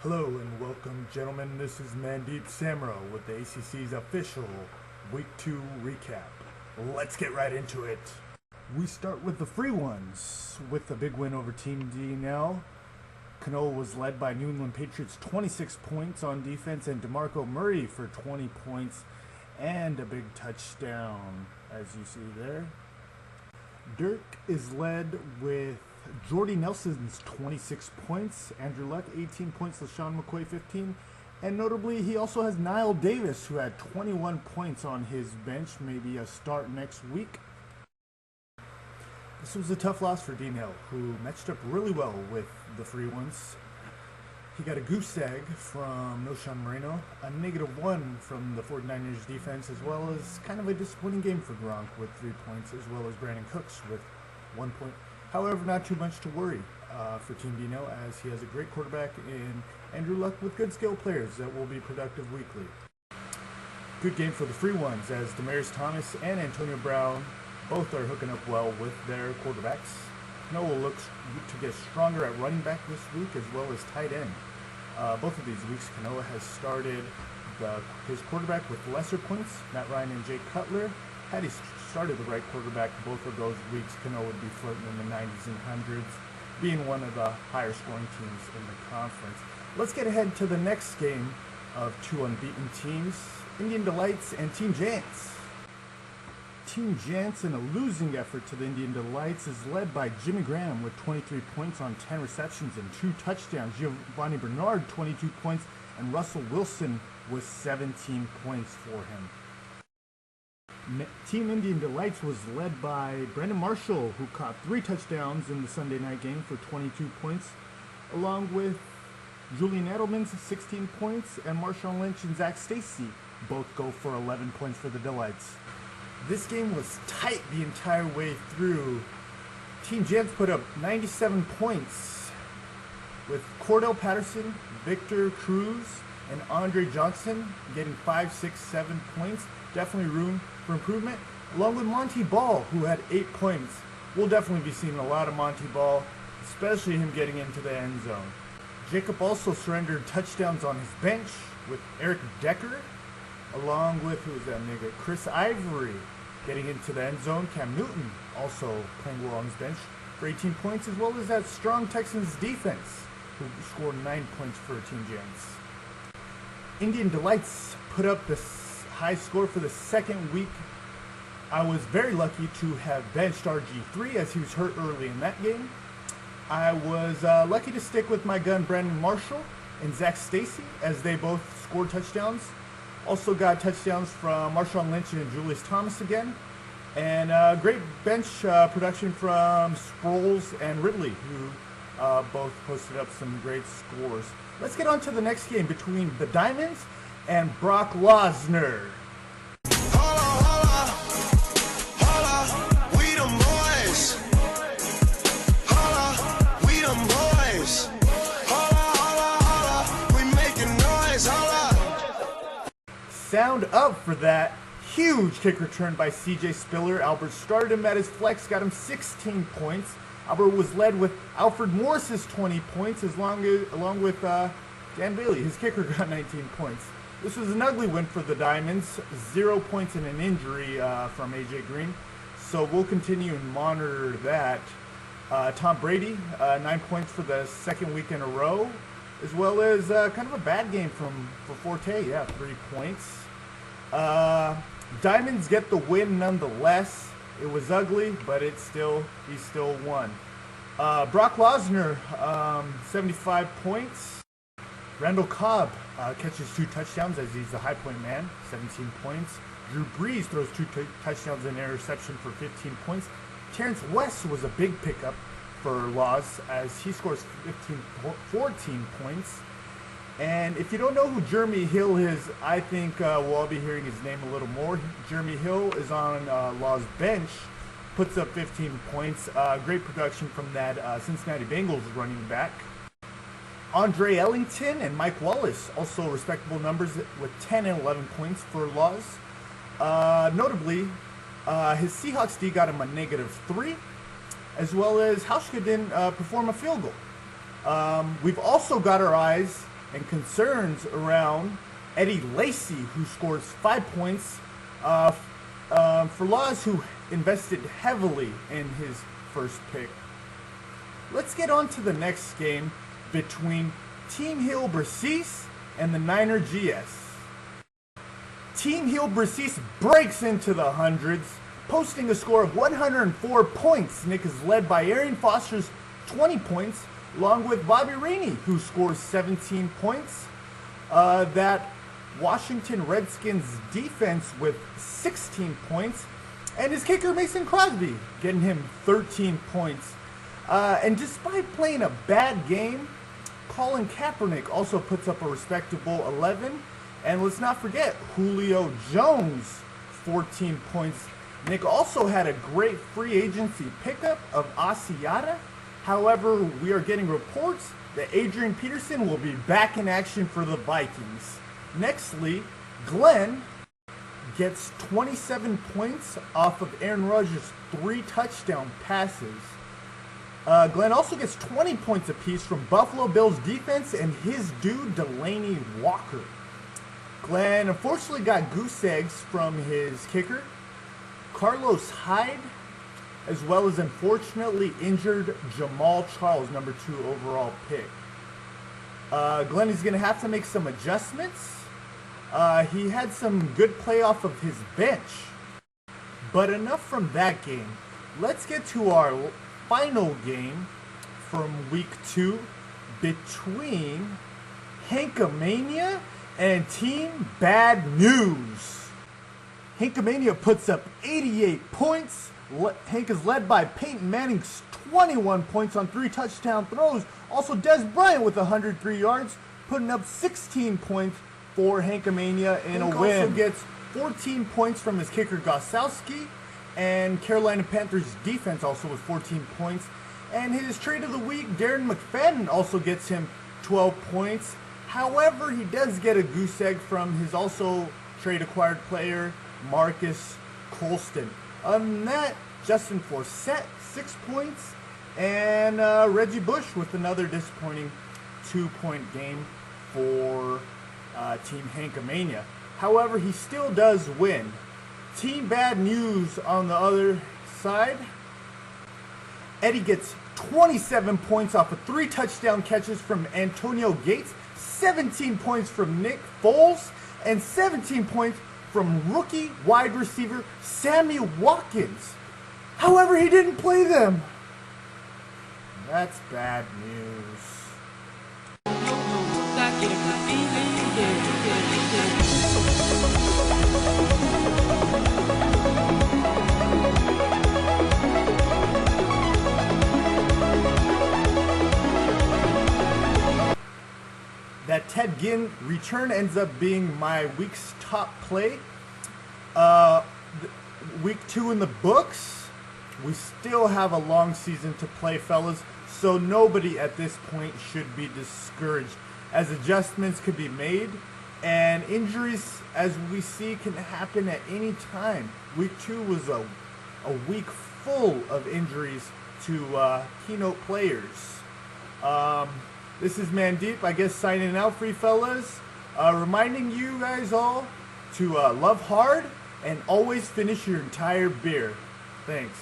Hello and welcome, gentlemen. This is Mandeep Samra with the ACC's official Week 2 recap. Let's get right into it. We start with the free ones with a big win over Team DNL. Kanoa was led by New England Patriots 26 points on defense and DeMarco Murray for 20 points and a big touchdown, as you see there. Dirk is led with Jordy Nelson's 26 points, Andrew Luck 18 points, LaShawn McCoy 15, and notably he also has Niall Davis, who had 21 points on his bench, maybe a start next week. This was a tough loss for DNL, who matched up really well with the free ones. He got a goose egg from Noshan Moreno, a -1 from the 49ers defense, as well as kind of a disappointing game for Gronk with 3 points, as well as Brandon Cooks with 1 point. However, not too much to worry for Team Dino, as he has a great quarterback in Andrew Luck with good skill players that will be productive weekly. Good game for the free ones, as Demarius Thomas and Antonio Brown both are hooking up well with their quarterbacks. Noah looks to get stronger at running back this week, as well as tight end. Both of these weeks, Kanoa has started his quarterback with lesser points, Matt Ryan and Jay Cutler. Had he started the right quarterback both of those weeks, Kanoa would be flirting in the 90s and 100s, being one of the higher scoring teams in the conference. Let's get ahead to the next game of two unbeaten teams, Indian Delights and Team Giants. Team Giants, in a losing effort to the Indian Delights, is led by Jimmy Graham with 23 points on 10 receptions and 2 touchdowns. Giovanni Bernard, 22 points, and Russell Wilson with 17 points for him. Team Indian Delights was led by Brandon Marshall, who caught 3 touchdowns in the Sunday night game for 22 points, along with Julian Edelman's 16 points, and Marshawn Lynch and Zach Stacy both go for 11 points for the Delights. This game was tight the entire way through. Team Giants put up 97 points, with Cordell Patterson, Victor Cruz, and Andre Johnson getting 5, 6, 7 points. Definitely room for improvement, along with Monty Ball, who had 8 points. We'll definitely be seeing a lot of Monty Ball, especially him getting into the end zone. Jacob also surrendered touchdowns on his bench with Eric Decker, along with, who was that nigga, Chris Ivory getting into the end zone. Cam Newton also playing well on his bench for 18 points, as well as that strong Texans defense, who scored 9 points for Team Giants. Indian Delights put up this high score for the second week. I was very lucky to have benched RG3 as he was hurt early in that game. I was lucky to stick with my gun Brandon Marshall and Zach Stacy, as they both scored touchdowns. Also got touchdowns from Marshawn Lynch and Julius Thomas again. And great bench production from Sproles and Ridley, who both posted up some great scores. Let's get on to the next game between the Diamonds and Brock Losner. We them boys. We them boys. We making noise. Sound up for that huge kick return by CJ Spiller. Albert started him at his flex, got him 16 points. Albert was led with Alfred Morris's 20 points, along with Dan Bailey. His kicker got 19 points. This was an ugly win for the Diamonds, 0 points and an injury from AJ Green. So we'll continue and monitor that. Tom Brady, 9 points for the second week in a row, as well as kind of a bad game for Forte, 3 points. Diamonds get the win nonetheless. It was ugly, but he still won. Brock Losner, 75 points. Randall Cobb catches 2 touchdowns, as he's the high point man, 17 points. Drew Brees throws 2 touchdowns and interception for 15 points. Terrence West was a big pickup for Laws, as he scores 14 points. And if you don't know who Jeremy Hill is, I think we'll all be hearing his name a little more. Jeremy Hill is on Law's bench, puts up 15 points. Great production from that Cincinnati Bengals running back. Andre Ellington and Mike Wallace, also respectable numbers with 10 and 11 points for Laws. Notably, his Seahawks D got him a -3, as well as Hauschka didn't perform a field goal. We've also got our eyes and concerns around Eddie Lacy, who scores 5 points for Laws, who invested heavily in his first pick. Let's get on to the next game between Team Hill Bracis and the Niner GS. Team Hill Bracis breaks into the hundreds, posting a score of 104 points. Nick is led by Arian Foster's 20 points, along with Bobby Rainey, who scores 17 points. That Washington Redskins defense with 16 points, and his kicker Mason Crosby getting him 13 points. And despite playing a bad game, Colin Kaepernick also puts up a respectable 11. And let's not forget Julio Jones, 14 points. Nick also had a great free agency pickup of Asiata. However, we are getting reports that Adrian Peterson will be back in action for the Vikings. Nextly, Glenn gets 27 points off of Aaron Rodgers' 3 touchdown passes. Glenn also gets 20 points apiece from Buffalo Bills defense and his dude Delaney Walker. Glenn unfortunately got goose eggs from his kicker, Carlos Hyde, as well as unfortunately injured Jamal Charles, number 2 overall pick. Glenn is going to have to make some adjustments. He had some good play off of his bench. But enough from that game. Let's get to our final game from week 2 between Hankamania and Team Bad News. Hankamania puts up 88 points. Hank is led by Peyton Manning's 21 points on 3 touchdown throws. Also Des Bryant with 103 yards, putting up 16 points for Hankamania in a win. Also gets 14 points from his kicker Gosowski, and Carolina Panthers defense also with 14 points. And his trade of the week, Darren McFadden, also gets him 12 points. However, he does get a goose egg from his also trade acquired player, Marcus Colston. Other than that, Justin Forsett, 6 points, and Reggie Bush with another disappointing 2-point game for Team Hankamania. However, he still does win. Team Bad News on the other side, Eddie gets 27 points off of 3 touchdown catches from Antonio Gates, 17 points from Nick Foles, and 17 points from rookie wide receiver Sammy Watkins. However, he didn't play them. That's bad news. That Ted Ginn return ends up being my week's top play. Week 2 in the books. We still have a long season to play, fellas, so nobody at this point should be discouraged, as adjustments could be made and injuries, as we see, can happen at any time. Week 2 was a week full of injuries to keynote players. This is Mandeep, I guess, signing out for you fellas. Reminding you guys all to love hard and always finish your entire beer. Thanks.